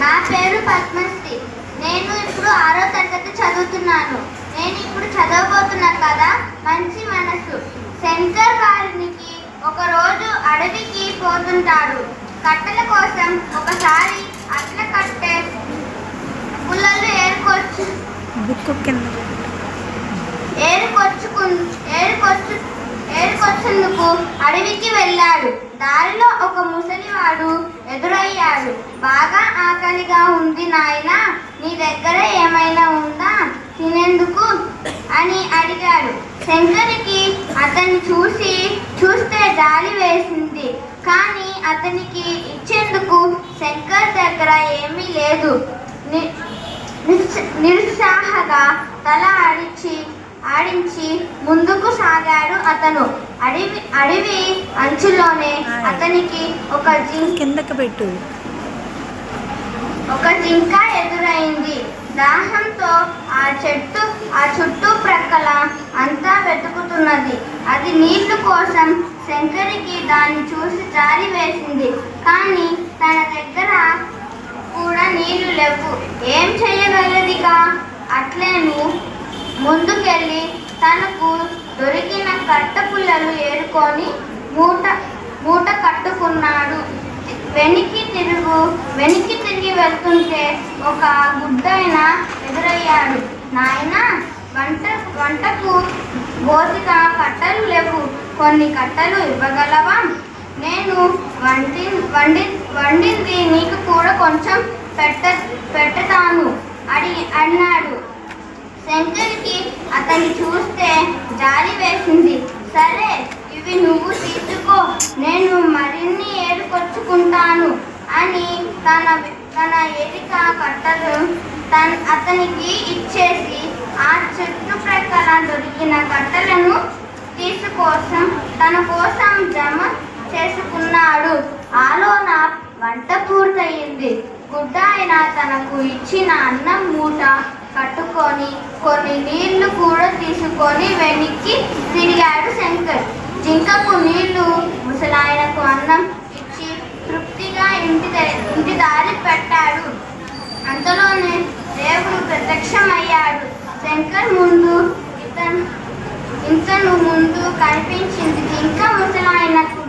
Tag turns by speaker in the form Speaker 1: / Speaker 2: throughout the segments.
Speaker 1: నా పేరు పద్మశ్రీ. నేను ఇప్పుడు 6వ తరగతి చదువుతున్నాను. నేను ఇప్పుడు చదవబోతున్నా కదా మంచి మనసు. శంకర్ వారికి ఒకరోజు అడవికి పోతుంటాడు. కట్టెల కోసం. ఒకసారి అట్ల కట్టె పుల్లలు ఏరుకొచ్చేందుకు అడవికి వెళ్ళాడు. దారిలో ఒక ముసలివాడు ఎదురయ్యాడు. బాగా ఆకలిగా ఉంది నాయనా, నీ దగ్గర ఏమైనా ఉందా తినేందుకు అని అడిగాడు. శంకర్కి అతన్ని చూస్తే జాలి వేసింది. కానీ అతనికి ఇచ్చేందుకు శంకర్ దగ్గర ఏమీ లేదు. నిరుత్సాహంగా తల ఆడించి ముందుకు సాగాడు అతను. అడవి అంచులోనే అతనికి ఒక జింక ఎదురైంది. దాహంతో ఆ చుట్టూ ప్రక్కల అంతా వెతుకుతున్నది. అది నీళ్లు కోసం. శంకర్కి దాన్ని చూసి జాలి వేసింది. కానీ తన దగ్గర కూడా నీళ్లు లేవు. ఏం చేయగలదిగా? అట్లేను ముందుకెళ్ళి తనకు దొరికిన కట్టెపుల్లలు ఏరుకొని మూట కట్టుకున్నాడు. వెనక్కి తిరిగి వెళ్తుంటే ఒక గుడ్డాయన ఎదురయ్యాడు. నాయనా, వంటకు బోతిగా కట్టెలు లేవు, కొన్ని కట్టెలు ఇవ్వగలవా? నేను వండింది నీకు కూడా కొంచెం పెడతాను అన్నాడు. శంకర్కి అతన్ని చూస్తే జాలి వేసింది. సరే, ఇవి నువ్వు తీసుకో, నేను మరిన్ని ఏరుకొచ్చుకుంటాను అని తన ఏరిక కట్టలు అతనికి ఇచ్చేసి ఆ చుట్టుప్రక్కల దొరికిన కట్టెలను తన కోసం జమ చేసుకున్నాడు. ఆలోన వంట పూర్తయింది. గుడ్డాయన తనకు ఇచ్చిన అన్నం మూట కట్టుకొని కొన్ని నీళ్లు కూడా తీసుకొని వెనక్కి తిరిగాడు శంకర్. జింకకు నీళ్లు, ముసలాయనకు అన్నం ఇచ్చి తృప్తిగా ఇంటి దారి పెట్టాడు. అంతలోనే దేవుడు ప్రత్యక్షమయ్యాడు. శంకర్ ముందు ఇతను ముందు కనిపించింది జింక ముసలాయనకు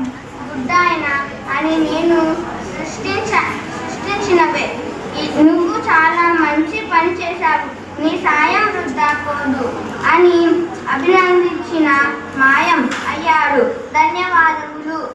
Speaker 1: గుడ్డాయన అని నేను సృష్టించినవే. నువ్వు చాలా మంచి పని చేశావు, నీ సాయం వృధా పోదు అని అభినందించిన మాయం అయ్యాడు. ధన్యవాదములు.